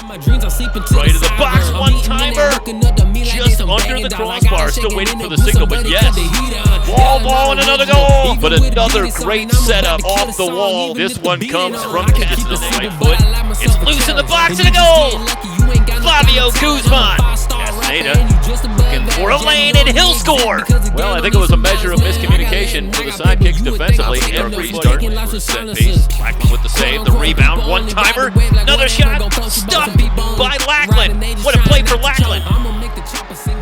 Right to the box, one-timer. Just under the crossbar. Still waiting for the signal, but yes. Ball, and another goal. But another great setup off the wall. This one comes from Cassidy's right foot. It's loose in the box and a goal. Flavio Guzman. Castaneda looking for a lane, and he'll score. Well, I think it was a measure of miscommunication for the Sidekicks defensively. Everybody was set piece. Lackland with the save, the rebound, one-timer, another shot, stopped by Lackland. What a play for Lackland.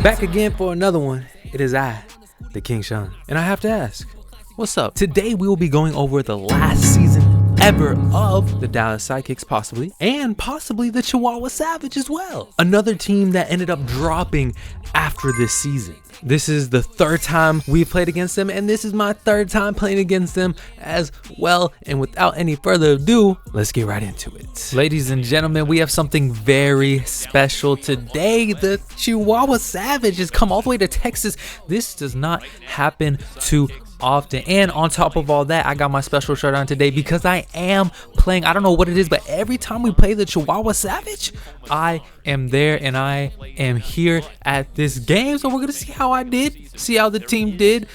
Back again for another one. It is I, the King Sean, and I have to ask, what's up? Today we will be going over the last season ever of the Dallas Sidekicks, possibly the Chihuahua Savage as well. Another team that ended up dropping after this season. This is the third time we've played against them, and this is my third time playing against them as well. And without any further ado, let's get right into it. Ladies and gentlemen, we have something very special today. The Chihuahua Savage has come all the way to Texas. This does not happen too often, and on top of all that, I got my special shirt on today because I am playing, I don't know what it is, but every time we play the Chihuahua Savage, I am there and I am here at this game. So we're gonna see how I did, see how the team did.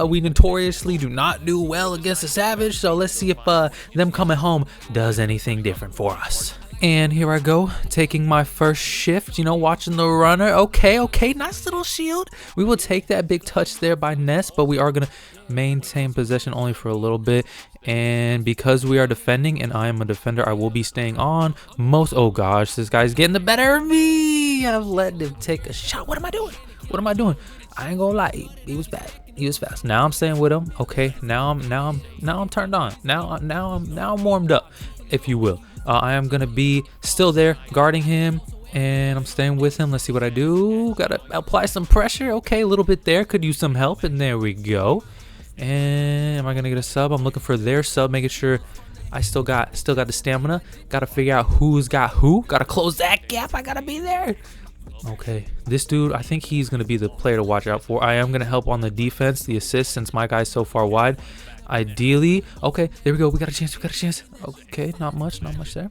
We notoriously do not do well against the Savage, so let's see if them coming home does anything different for us. And here I go, taking my first shift, you know, watching the runner. Okay, nice little shield. We will take that big touch there by Ness, but we are going to maintain possession only for a little bit. And because we are defending, and I am a defender, I will be staying on most. Oh gosh, this guy's getting the better of me. I've let him take a shot. What am I doing? I ain't gonna lie, he was bad. He was fast. Now I'm staying with him. Okay, now I'm turned on. Now I'm warmed up, if you will. I am gonna be still there guarding him, and I'm staying with him. Let's see what I do. Gotta apply some pressure. Okay, a little bit there, could use some help, and there we go. And am I gonna get a sub? I'm looking for their sub, making sure I still got the stamina. Gotta figure out who's got who. Gotta close that gap. I gotta be there. Okay, this dude, I think he's gonna be the player to watch out for. I am gonna help on the defense, the assist, since my guy's so far wide. Ideally, okay, there we go. We got a chance. Okay, not much there.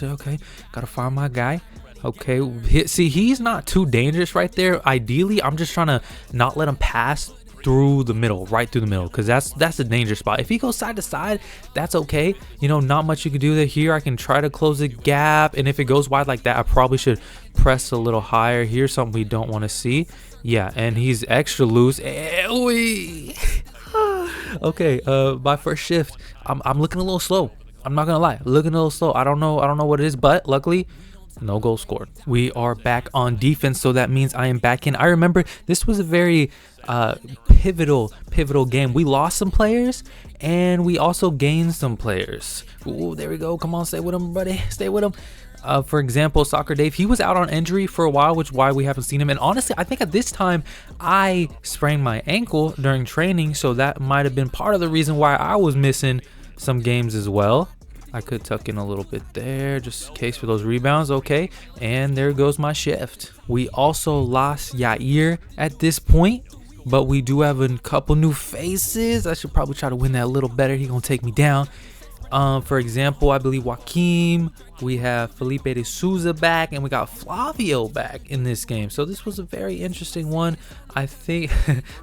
Okay, gotta find my guy. Okay, see, he's not too dangerous right there. Ideally, I'm just trying to not let him pass through the middle, right through the middle, because that's the danger spot. If he goes side to side, that's okay. You know, not much you can do there. Here, I can try to close the gap, and if it goes wide like that, I probably should press a little higher. Here's something we don't want to see. Yeah, and he's extra loose. Okay, my first shift, I'm looking a little slow. I'm not gonna lie, looking a little slow. I don't know what it is, but luckily, no goal scored. We are back on defense, so that means I am back in. I remember this was a very pivotal game. We lost some players, and we also gained some players. Ooh, there we go. Come on, stay with him, buddy. Stay with him. For example, Soccer Dave, he was out on injury for a while, which is why we haven't seen him. And honestly, I think at this time, I sprained my ankle during training, so that might have been part of the reason why I was missing some games as well. I could tuck in a little bit there, just in case for those rebounds. Okay, and there goes my shift. We also lost Yair at this point, but we do have a couple new faces. I should probably try to win that a little better. He's gonna take me down. For example, I believe Joaquim, we have Felipe de Souza back, and we got Flavio back in this game. So this was a very interesting one. I think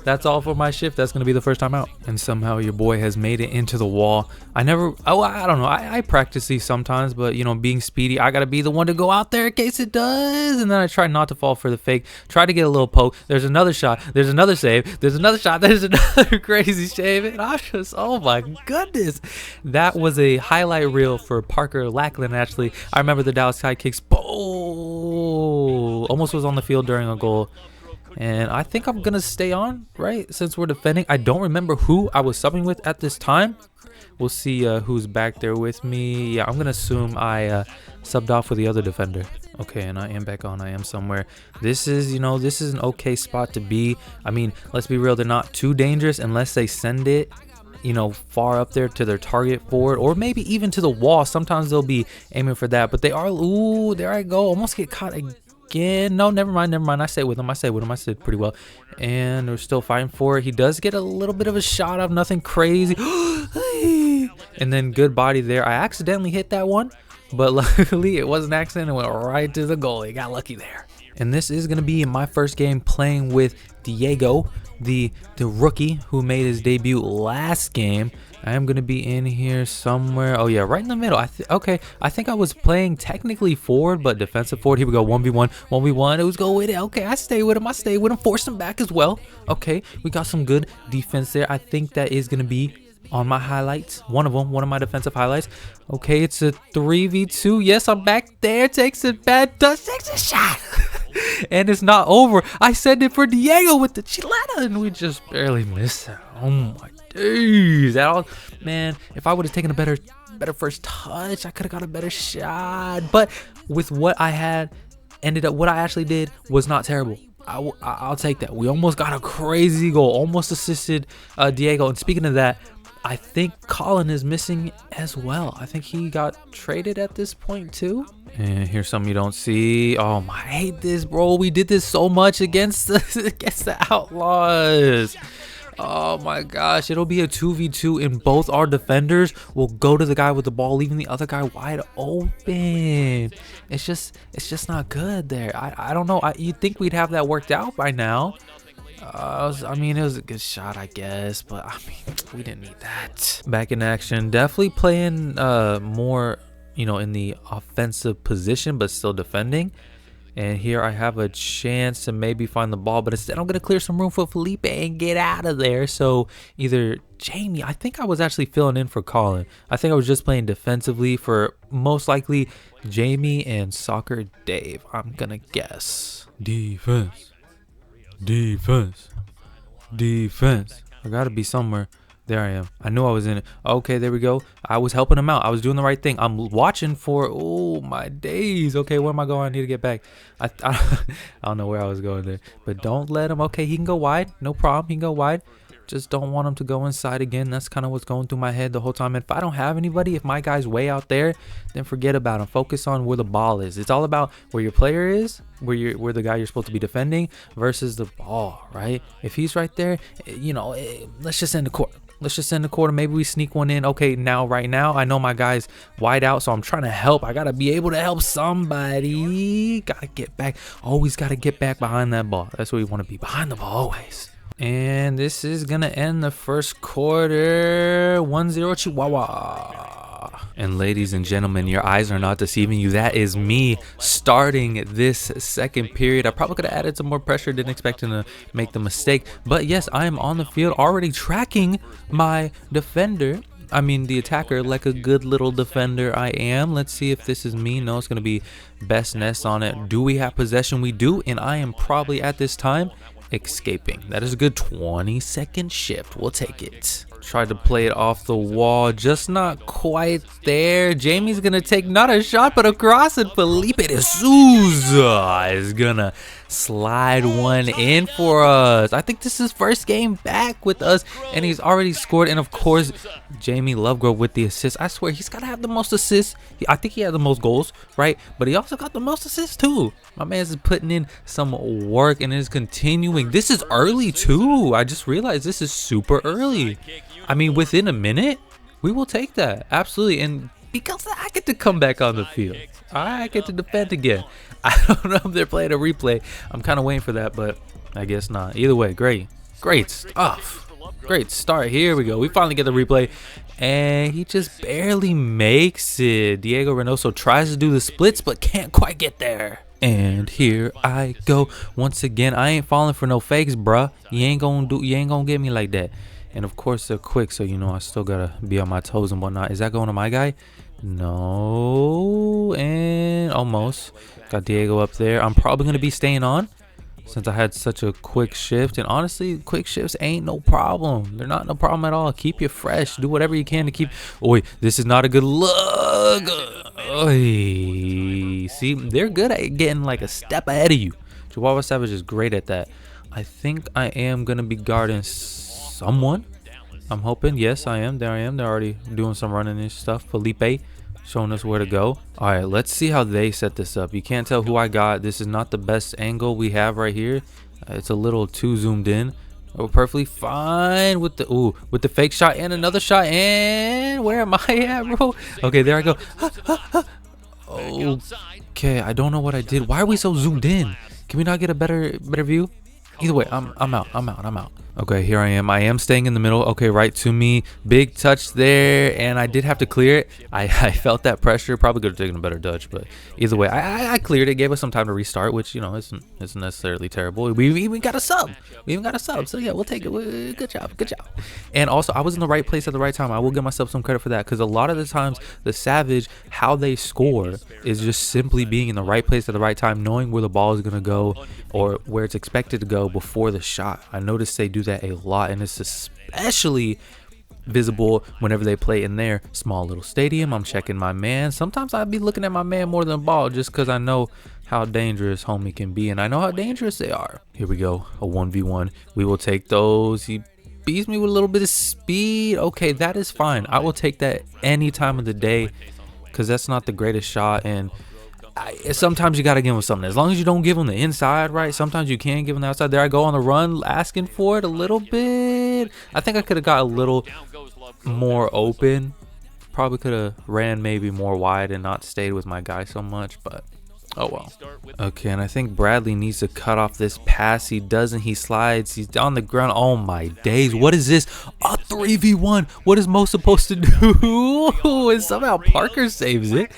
that's all for my shift. That's going to be the first time out. And somehow your boy has made it into the wall. I don't know. I practice these sometimes, but, you know, being speedy, I got to be the one to go out there in case it does. And then I try not to fall for the fake. Try to get a little poke. There's another shot. There's another save. There's another shot. There's another crazy save. And I'm just, oh my goodness. That was a highlight reel for Parker Lackland, actually. I remember the Dallas Sidekicks. Almost was on the field during a goal. And I think I'm going to stay on, right, since we're defending. I don't remember who I was subbing with at this time. We'll see who's back there with me. Yeah, I'm going to assume I subbed off with the other defender. Okay, and I am back on. I am somewhere. This is, you know, this is an okay spot to be. I mean, let's be real. They're not too dangerous unless they send it, you know, far up there to their target forward, or maybe even to the wall. Sometimes they'll be aiming for that, but they are, ooh, there I go. Almost get caught again. No, never mind. I stay with him. I did pretty well. And we're still fighting for it. He does get a little bit of a shot of nothing crazy. And then good body there. I accidentally hit that one. but luckily it was an accident and went right to the goalie. Got lucky there. And this is going to be my first game playing with Diego, the rookie who made his debut last game. I am going to be in here somewhere. Oh, yeah, right in the middle. Okay, I think I was playing technically forward, but defensive forward. Here we go, 1v1, 1v1. It was go with it. Okay, I stay with him. Forced him back as well. Okay, we got some good defense there. I think that is going to be on my highlights. One of my defensive highlights. Okay, it's a 3v2. Yes, I'm back there. Takes it back. Takes a shot. And it's not over. I sent it for Diego with the chilena, and we just barely missed it. Oh my days! Man, if I would have taken a better first touch, I could have got a better shot. But with what I had, what I actually did was not terrible. I'll take that. We almost got a crazy goal, almost assisted Diego. And speaking of that, I think Colin is missing as well. I think he got traded at this point too. And here's something you don't see. Oh, I hate this, bro. We did this so much against the Outlaws. Oh my gosh, it'll be a 2v2 and both our defenders will go to the guy with the ball, leaving the other guy wide open. It's just not good there. I don't know. You'd think we'd have that worked out by now. I mean, it was a good shot, I guess, but I mean, we didn't need that. Back in action, definitely playing more, in the offensive position, but still defending. And here I have a chance to maybe find the ball, but instead I'm going to clear some room for Felipe and get out of there. So either Jamie, I think I was actually filling in for Colin. I think I was just playing defensively for most likely Jamie and Soccer Dave, I'm going to guess. Defense. I got to be somewhere. There I am. I knew I was in it. Okay, there we go. I was helping him out. I was doing the right thing. I'm watching for, oh my days. Okay, where am I going? I need to get back. I don't know where I was going there. But don't let him. Okay, he can go wide. No problem. He can go wide. Just don't want him to go inside again. That's kind of what's going through my head the whole time. And if I don't have anybody, if my guy's way out there, then forget about him. Focus on where the ball is. It's all about where your player is, where the guy you're supposed to be defending versus the ball, right? If he's right there, let's just end the quarter. Maybe we sneak one in. Okay, right now, I know my guy's wide out, so I'm trying to help. I got to be able to help somebody. Got to get back. Always got to get back behind that ball. That's where you want to be, behind the ball always. And this is going to end the first quarter 1-0 Chihuahua. And ladies and gentlemen, your eyes are not deceiving you. That is me starting this second period. I probably could have added some more pressure, didn't expect him to make the mistake. But yes, I am on the field already tracking my defender. I mean, the attacker, like a good little defender I am. Let's see if this is me. No, it's going to be best nest on it. Do we have possession? We do. And I am probably at this time escaping. That is a good 20-second shift. We'll take it. Tried to play it off the wall, just not quite there. Jamie's gonna take not a shot but a cross, and Felipe de Souza is gonna slide one in for us. I think this is his first game back with us, and he's already scored. And of course, Jamie Lovegrove with the assist. I swear he's gotta have the most assists. I think he had the most goals, right? But he also got the most assists too. My man's is putting in some work and is continuing. This is early too. I just realized this is super early. I mean, within a minute, we will take that. Absolutely. And because I get to come back on the field, I get to defend again. I don't know if they're playing a replay. I'm kind of waiting for that, but I guess not. Either way, great stuff. Great start. Here we go. We finally get the replay, and he just barely makes it. Diego Reynoso tries to do the splits, but can't quite get there. And here I go once again. I ain't falling for no fakes, bruh. You ain't gonna get me like that. And of course they're quick, so I still gotta be on my toes and whatnot. Is that going to my guy? No. And almost. Got Diego up there. I'm probably gonna be staying on since I had such a quick shift. And honestly, quick shifts ain't no problem. They're not no problem at all. Keep you fresh. Do whatever you can to keep. Oh, this is not a good look. See, they're good at getting like a step ahead of you. Chihuahua Savage is great at that. I think I am gonna be guarding someone. I'm hoping. Yes, I am. There I am. They're already doing some running and stuff. Felipe showing us where to go. All right, let's see how they set this up. You can't tell who I got. This is not the best angle we have right here. It's a little too zoomed in. We're perfectly fine with the fake shot and another shot. And where am I at, bro? Okay, there I go. Okay, I don't know what I did. Why are we so zoomed in? Can we not get a better view? Either way, I'm out. Okay, here I am. I am staying in the middle. Okay, right to me. Big touch there, and I did have to clear it. I felt that pressure. Probably could have taken a better touch, but either way, I cleared it. Gave us some time to restart, which, you know, isn't necessarily terrible. We even got a sub. So yeah, we'll take it. Good job. And also, I was in the right place at the right time. I will give myself some credit for that, because a lot of the times, the Savage, how they score is just simply being in the right place at the right time, knowing where the ball is gonna go or where it's expected to go before the shot. I noticed they do that a lot, and it's especially visible whenever they play in their small little stadium. I'm checking my man. Sometimes I'd be looking at my man more than the ball, just because I know how dangerous homie can be, and I know how dangerous they are. Here we go, a 1v1. We will take those. He beats me with a little bit of speed. Okay, that is fine. I will take that any time of the day, because that's not the greatest shot, and sometimes you got to give him something. As long as you don't give him the inside, right? Sometimes you can give him the outside. There I go on the run, asking for it a little bit. I think I could have got a little more open. Probably could have ran maybe more wide and not stayed with my guy so much, but oh well. Okay, and I think Bradley needs to cut off this pass. He doesn't. He slides. He's on the ground. Oh my days. What is this? A 3v1. What is Mo supposed to do? And somehow Parker saves it.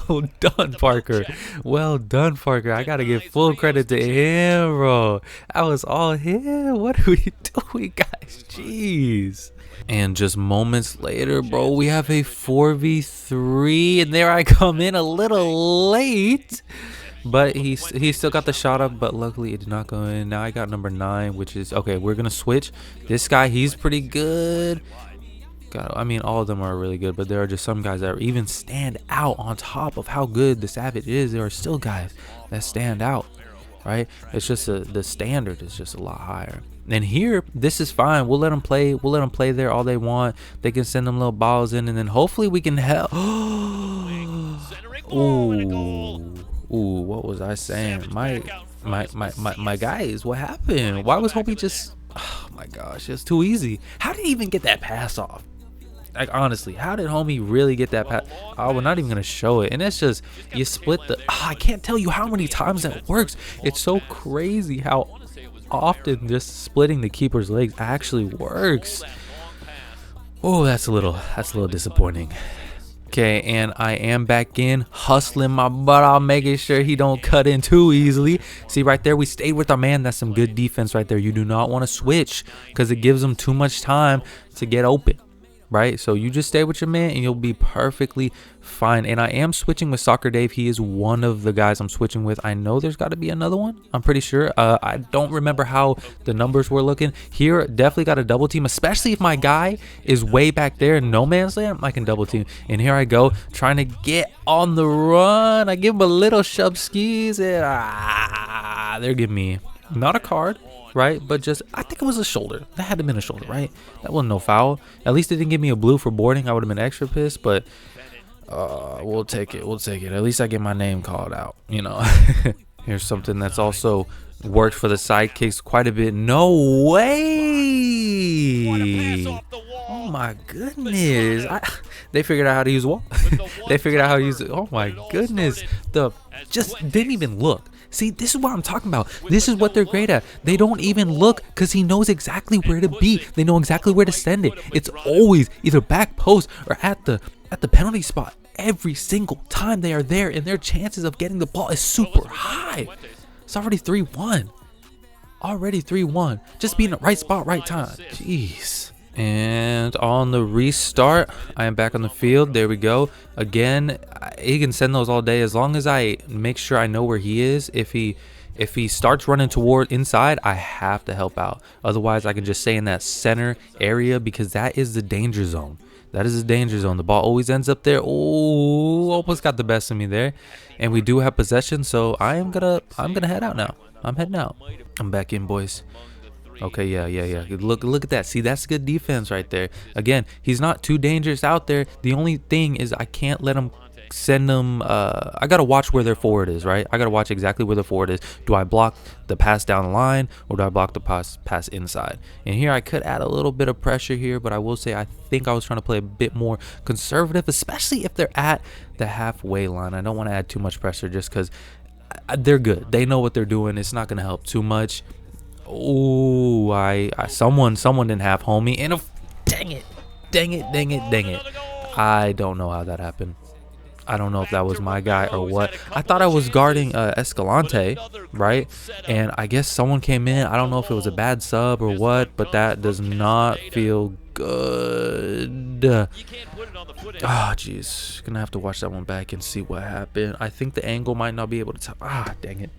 Well done, Parker. Well done, Parker. I got to give full credit to him, bro. That was all him. What are we doing, guys? Jeez. And just moments later, bro, we have a 4v3, and there I come in a little late, but he still got the shot up, but luckily it did not go in. Now I got number 9, which is okay. We're gonna switch. This guy, he's pretty good. God, I mean, all of them are really good, but there are just some guys that even stand out on top of how good the Savage is. There are still guys that stand out, right? It's just the standard is just a lot higher. And here, this is fine. We'll let them play. We'll let them play there all they want. They can send them little balls in, and then hopefully we can help. Ooh, what was I saying? My guys, what happened? Why was Homie just? Oh my gosh, it's too easy. How did he even get that pass off? Like, honestly, how did Homie really get that pass? Oh, we're not even gonna show it. And it's just, you split the. I can't tell you how many times that works. It's so crazy how often just splitting the keeper's legs actually works. Oh, that's a little disappointing. Okay, and I am back in, hustling my butt out, making sure he don't cut in too easily. See right there, we stayed with our man. That's some good defense right there. You do not want to switch, because it gives them too much time to get open, right? So you just stay with your man and you'll be perfectly fine. And I am switching with Soccer Dave. He is one of the guys I'm switching with. I know there's got to be another one. I'm pretty sure. I don't remember how the numbers were looking. Here, definitely got a double team, especially if my guy is way back there in no man's land. I can double team. And here I go, trying to get on the run. I give him a little shove skis, and they're giving me not a card, right? But just, I think it was a shoulder. That had to have been a shoulder, right? That wasn't no foul. At least they didn't give me a blue for boarding. I would have been extra pissed, but we'll take it. At least I get my name called out, you know. Here's something that's also worked for the sidekicks quite a bit. No way. Oh my goodness. They figured out how to use wall. They figured out how to use it. Oh my goodness. Just didn't even look. See, this is what I'm talking about. This is what they're great at. They don't even look, because he knows exactly where to be. They know exactly where to send it. It's always either back post or at the penalty spot. Every single time they are there, and their chances of getting the ball is super high. It's already 3-1. Just be in the right spot, right time. Jeez. And on the restart, I am back on the field. There we go. Again, he can send those all day as long as I make sure I know where he is. If he starts running toward inside, I have to help out. Otherwise, I can just stay in that center area, because that is the danger zone. That is the danger zone. The ball always ends up there. Oh, almost got the best of me there. And we do have possession, so I'm gonna head out now. I'm heading out. I'm back in, boys. Okay, yeah. Look at that. See, that's good defense right there. Again, he's not too dangerous out there. The only thing is I can't let him send them, I gotta watch where their forward is, right? I gotta watch exactly where the forward is. Do I block the pass down the line, or do I block the pass inside? And here I could add a little bit of pressure here, but I will say I think I was trying to play a bit more conservative, especially if they're at the halfway line. I don't want to add too much pressure just because they're good. They know what they're doing. It's not gonna help too much. Oh, someone didn't have homie, and dang it. I don't know how that happened. I don't know if that was my guy or what. I thought I was guarding Escalante, right? And I guess someone came in. I don't know if it was a bad sub or what, but that does not feel good. Oh, jeez. Gonna have to watch that one back and see what happened. I think the angle might not be able to tell. Dang it.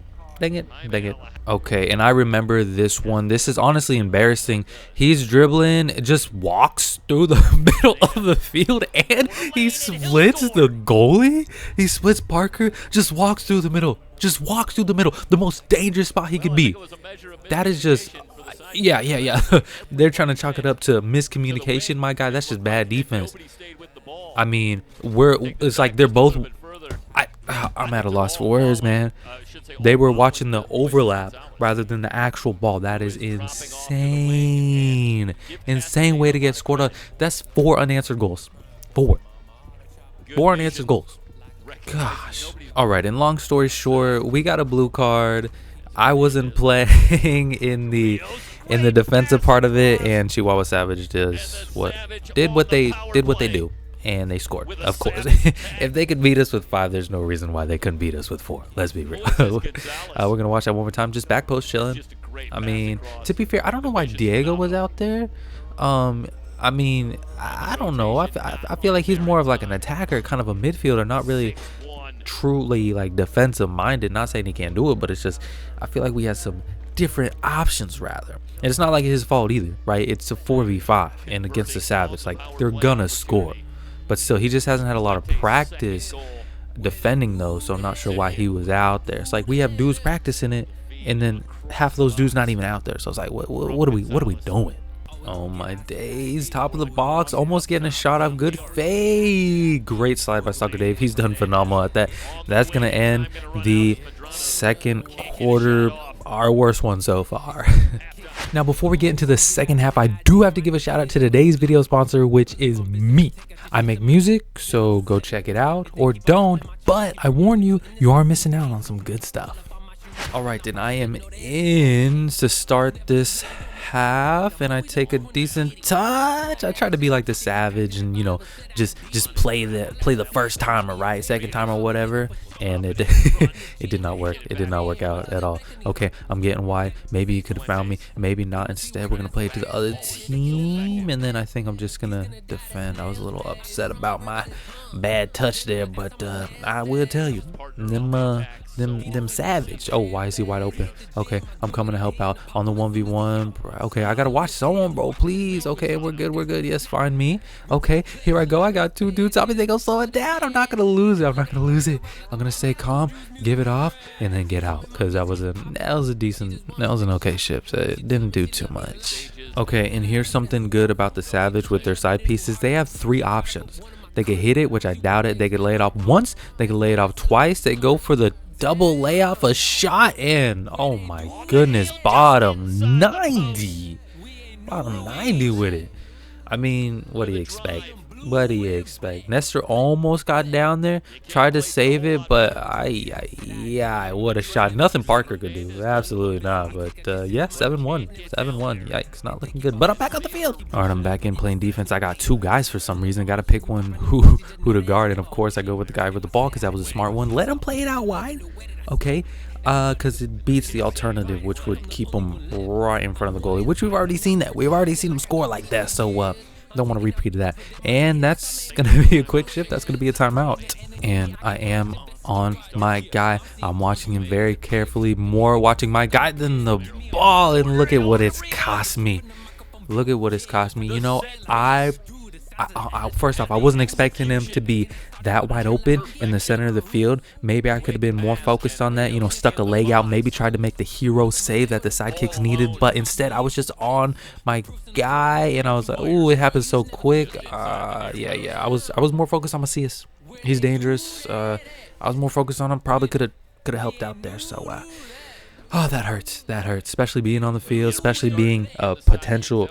Okay, and I remember this one. This is honestly embarrassing. He's dribbling, just walks through the middle of the field, and he splits the goalie. He splits Parker, just walks through the middle. The most dangerous spot he could be. That is just, yeah. They're trying to chalk it up to miscommunication, my guy. That's just bad defense. I mean, it's like they're both. I'm at a loss for words, man. They were watching the overlap rather than the actual ball. That is insane. Insane way to get scored on. That's 4 unanswered goals. 4 unanswered goals. Gosh. All right, and long story short, we got a blue card. I wasn't playing in the defensive part of it, and Chihuahua Savage did what they do. And they scored, of course. If they could beat us with 5, there's no reason why they couldn't beat us with 4. Let's be real. We're gonna watch that one more time. Just back post chilling. I mean, to be fair, I don't know why Diego was out there. I mean, I don't know. I feel like he's more of like an attacker, kind of a midfielder, not really truly like defensive minded. Not saying he can't do it, but it's just I feel like we had some different options rather. And it's not like his fault either, right? It's a 4v5 and against the Savage, like they're gonna score. But still, he just hasn't had a lot of practice defending those, so I'm not sure why he was out there. It's like we have dudes practicing it, and then half of those dudes not even out there. So it's like, what are we doing? Oh my days! Top of the box, almost getting a shot off. Good fade. Great slide by Soccer Dave. He's done phenomenal at that. That's gonna end the second quarter. Our worst one so far. Now, before we get into the second half, I do have to give a shout out to today's video sponsor, which is me. I make music, so go check it out, or don't, but I warn you, you are missing out on some good stuff. All right, then I am in to start this half, and I take a decent touch. I try to be like the Savage and, you know, just play the first timer, right? Second time or whatever. And it did not work. It did not work out at all. Okay, I'm getting wide. Maybe you could have found me. Maybe not. Instead, we're going to play it to the other team. And then I think I'm just going to defend. I was a little upset about my bad touch there. But I will tell you, them Savage. Oh, why is he wide open? Okay, I'm coming to help out on the 1v1. Okay, I got to watch someone, bro. Please. Okay, we're good. Yes, find me. Okay, here I go. I got 2 dudes. I mean, they going to slow it down. I'm not going to lose it. I'm going to stay calm, give it off, and then get out, because that was an okay shift. It didn't do too much. Okay, and here's something good about the Savage with their side pieces. They have 3 options. They could hit it, which I doubt it. They could lay it off once. They could lay it off twice. They go for the double layoff, a shot, and oh my goodness, bottom 90 with it. I mean, what do you expect? Nestor almost got down there, tried to save it, but what a shot. Nothing Parker could do. Absolutely not. But yeah, 7-1. Yikes, not looking good. But I'm back on the field. All right, I'm back in playing defense. I got 2 guys for some reason. Got to pick one who to guard, and of course I go with the guy with the ball because that was a smart one. Let him play it out wide. Okay. Because it beats the alternative, which would keep him right in front of the goalie, which we've already seen that. We've already seen him score like that. So don't want to repeat that. And that's going to be a quick shift. That's going to be a timeout. And I am on my guy. I'm watching him very carefully. More watching my guy than the ball. And look at what it's cost me. You know, I first off, I wasn't expecting him to be that wide open in the center of the field. Maybe I could have been more focused on that, you know, stuck a leg out, maybe tried to make the hero save that the sidekicks needed, but instead I was just on my guy, and I was like, ooh, it happened so quick. I was more focused on Macias. He's dangerous. I was more focused on him. Probably could have helped out there. So, oh, that hurts. That hurts. Especially being on the field. Especially being a potential,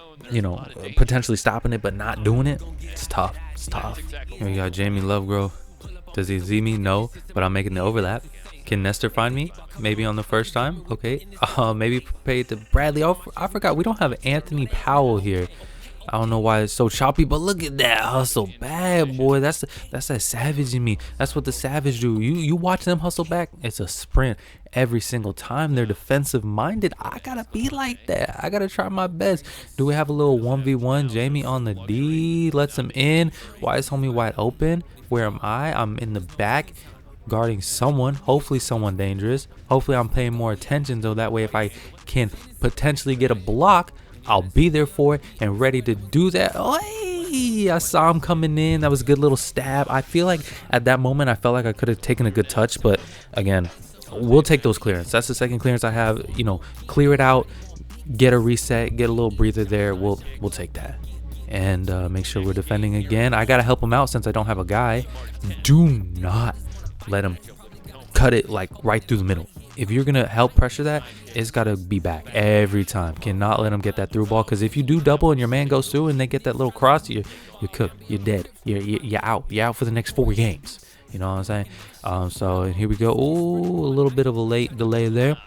potentially stopping it but not doing it. It's tough. It's tough. Here we got Jamie Lovegrove. Does he see me? No. But I'm making the overlap. Can Nestor find me? Maybe on the first time. Okay. Maybe pay it to Bradley. Oh, I forgot. We don't have Anthony Powell here. I don't know why it's so choppy, but look at that hustle bad, boy. That's that savage in me. That's what the savage do. You watch them hustle back. It's a sprint every single time. They're defensive minded. I gotta be like that. I gotta try my best. Do we have a little 1v1? Jamie on the D lets him in. Why is homie wide open? Where am I? I'm in the back guarding someone, hopefully someone dangerous. Hopefully I'm paying more attention, so that way if I can potentially get a block, I'll be there for it and ready to do that. Oh, hey, I saw him coming in. That was a good little stab. I feel like at that moment I felt like I could have taken a good touch, but again, we'll take those clearance. That's the second clearance I have. Clear it out, get a reset, get a little breather there. We'll take that. And make sure we're defending again. I gotta help him out since I don't have a guy. Do not let him cut it like right through the middle. If you're gonna help pressure that, it's gotta be back every time. Cannot let them get that through ball, because if you do double and your man goes through and they get that little cross, you're cooked. You're dead. You're out. You're out for the next 4 games. You know what I'm saying? So here we go. Ooh, a little bit of a late delay there.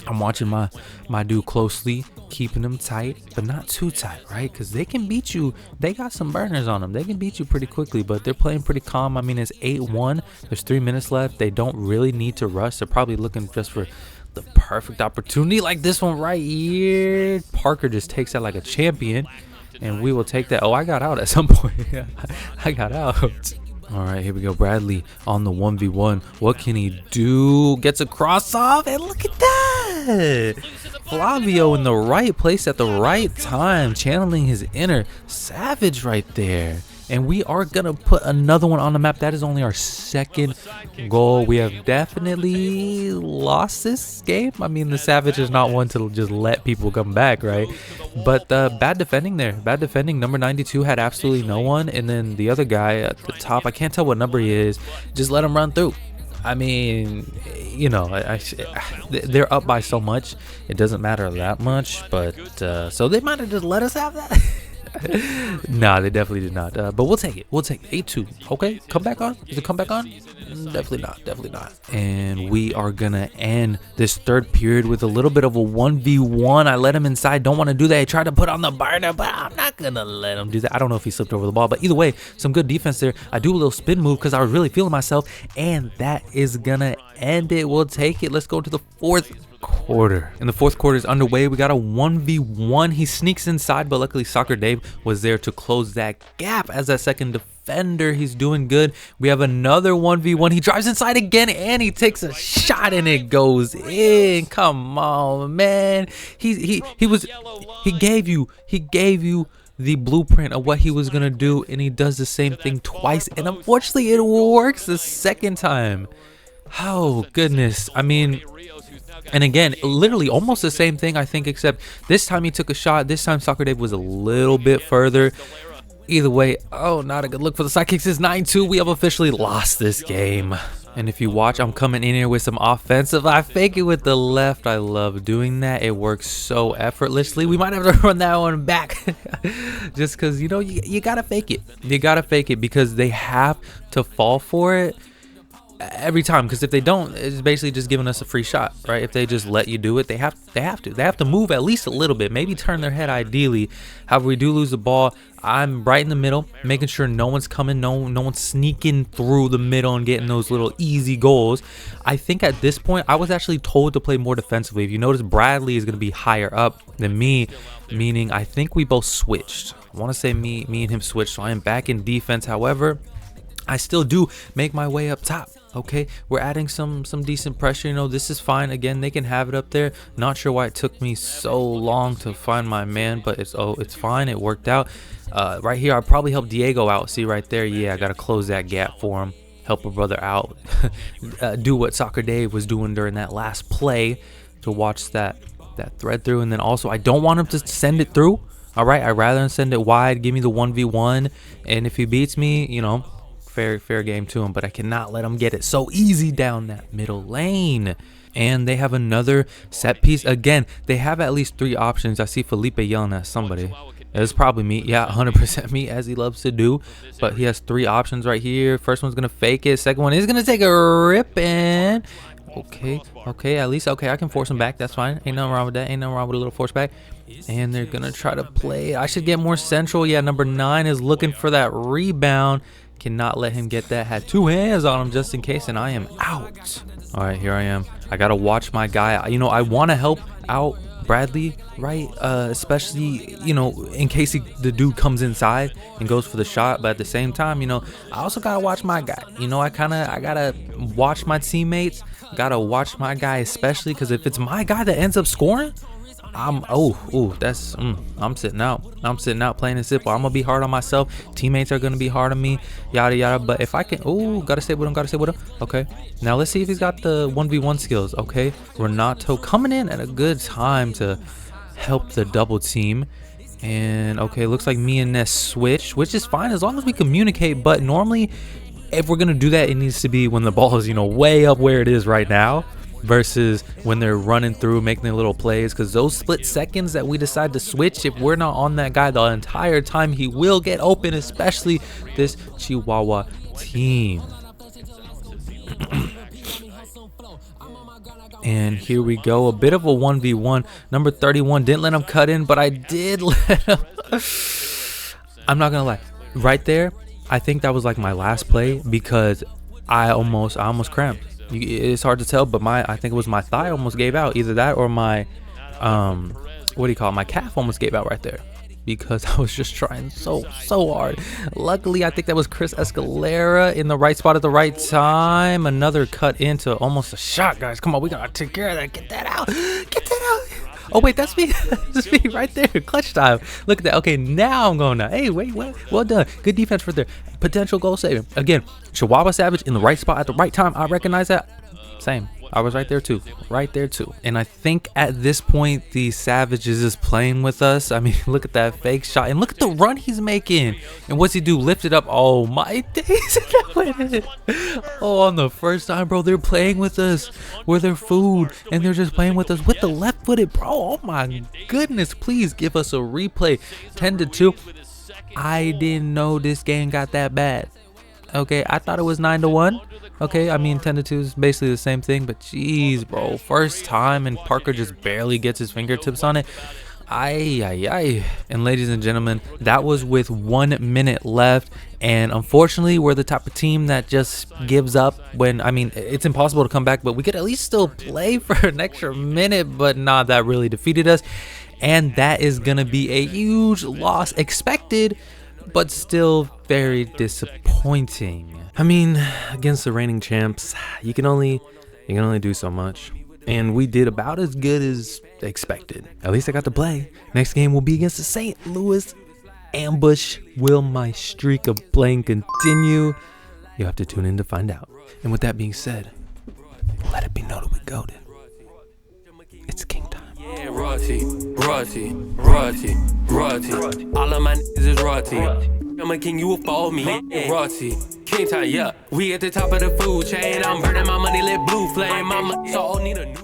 I'm watching my dude closely, keeping him tight, but not too tight, right? Because they can beat you. They got some burners on them. They can beat you pretty quickly, but they're playing pretty calm. I mean, it's 8-1. There's 3 minutes left. They don't really need to rush. They're probably looking just for the perfect opportunity like this one right here. Parker just takes that like a champion, and we will take that. Oh, I got out at some point. I got out. All right, here we go. Bradley on the 1v1. What can he do? Gets a cross off, and look at that. Flavio in the right place at the right time, channeling his inner savage right there. And we are going to put another one on the map. That is only our second goal. We have definitely lost this game. I mean, the Savage is not one to just let people come back, right? But bad defending there. Bad defending. Number 92 had absolutely no one. And then the other guy at the top, I can't tell what number he is. Just let him run through. I mean, they're up by so much. It doesn't matter that much. But so they might have just let us have that. Nah, they definitely did not. But we'll take it. We'll take it. 8-2. Okay, come back on. Is it come back on? Definitely not. Definitely not. And we are gonna end this third period with a little bit of a 1v1. I let him inside. Don't want to do that. He tried to put on the burner, but I'm not gonna let him do that. I don't know if he slipped over the ball, but either way, some good defense there. I do a little spin move because I was really feeling myself, and that is gonna end it. We'll take it. Let's go to the fourth quarter. And the fourth quarter is underway. We got a 1v1. He sneaks inside, but luckily Soccer Dave was there to close that gap as that second defender. He's doing good. We have another 1v1. He drives inside again, and he takes a shot, and it goes in. Come on, man. He gave you the blueprint of what he was gonna do, and he does the same thing twice, and unfortunately it works the second time. Oh goodness. I mean, and again, literally almost the same thing, I think, except this time he took a shot. This time Soccer Dave was a little bit further. Either way, oh, not a good look for the Sidekicks. It's 9-2. We have officially lost this game. And if you watch, I'm coming in here with some offensive. I fake it with the left. I love doing that. It works so effortlessly. We might have to run that one back just because, you got to fake it. You got to fake it because they have to fall for it every time, because if they don't, it's basically just giving us a free shot, right? If they just let you do it, they have to move at least a little bit, maybe turn their head ideally. However, we do lose the ball. I'm right in the middle, making sure no one's coming, no one's sneaking through the middle and getting those little easy goals. I think at this point I was actually told to play more defensively. If you notice, Bradley is going to be higher up than me, meaning I think we both switched. I want to say me and him switched, so I am back in defense. However, I still do make my way up top. Okay, we're adding some decent pressure. This is fine. Again, they can have it up there. Not sure why it took me so long to find my man, but it's fine. It worked out. Right here, I probably helped Diego out. See right there? Yeah, I gotta close that gap for him. Help a brother out. Do what Soccer Dave was doing during that last play to watch that thread through. And then also, I don't want him to send it through. All right, I'd rather send it wide. Give me the 1v1, and if he beats me, fair game to him, but I cannot let him get it so easy down that middle lane. And they have another set piece. Again, they have at least 3 options. I see Felipe yelling at somebody. It's probably me. Yeah, 100% me, as he loves to do. But he has 3 options right here. First one's going to fake it. Second one is going to take a rip and... Okay, at least, okay, I can force him back. That's fine. Ain't nothing wrong with that. Ain't nothing wrong with a little force back. And they're going to try to play. I should get more central. Yeah, number 9 is looking for that rebound. Cannot let him get that. Had 2 hands on him just in case, and I am out. All right, here I am. I got to watch my guy. You know, I want to help out Bradley, right? Especially, you know, in case the dude comes inside and goes for the shot. But at the same time, you know, I also got to watch my guy. You know, I got to watch my teammates. Got to watch my guy, especially because if it's my guy that ends up scoring, I'm sitting out. I'm sitting out plain and simple. I'm gonna be hard on myself. Teammates are gonna be hard on me, yada yada. But if I can, gotta stay with him. Okay, now let's see if he's got the 1v1 skills. Okay, Renato coming in at a good time to help the double team. And okay, looks like me and Ness switch, which is fine as long as we communicate. But normally, if we're gonna do that, it needs to be when the ball is, you know, way up where it is right now, versus when they're running through making their little plays, because those split seconds that we decide to switch, if we're not on that guy the entire time, he will get open, especially this Chihuahua team. And here we go, a bit of a 1v1. Number 31 didn't let him cut in, but I did let him. I'm not gonna lie, right there I think that was like my last play, because I almost cramped. It's hard to tell, but I think it was my thigh almost gave out. Either that or my my calf almost gave out right there, because I was just trying so hard. Luckily, I think that was Chris Escalera in the right spot at the right time. Another cut into almost a shot, guys. Come on, we gotta take care of that. Get that out. Oh wait, that's me. That's me right there. Clutch time. Look at that. Okay, now I'm going now. Hey, wait, well done. Good defense right there. Potential goal saving. Again, Chihuahua Savage in the right spot at the right time. I recognize that. Same. I was right there too. And I think at this point, the Savage is just playing with us. I mean, look at that fake shot. And look at the run he's making. And what's he do? Lift it up. Oh my days. Oh, on the first time, bro, they're playing with us. We're their food. And they're just playing with us with the left footed, bro. Oh my goodness. Please give us a replay. 10-2. I didn't know this game got that bad. Okay, I thought it was 9-1. Okay, I mean 10-2 is basically the same thing, but jeez, bro, first time and Parker just barely gets his fingertips on it. Ay. And ladies and gentlemen, that was with 1 minute left, and unfortunately we're the type of team that just gives up when, I mean, it's impossible to come back, but we could at least still play for an extra minute. But nah, that really defeated us, and that is gonna be a huge loss expected, but still very disappointing. I mean, against the reigning champs, you can only do so much. And we did about as good as expected. At least I got to play. Next game will be against the St. Louis Ambush. Will my streak of playing continue? You'll have to tune in to find out. And with that being said, let it be known that we goated. It's king time. Yeah, royalty. All of my niggas is royalty. I'm a king, you will follow me. Royalty, king time, yeah. We at the top of the food chain. I'm burning my money, lit blue flame. I'm so need a new.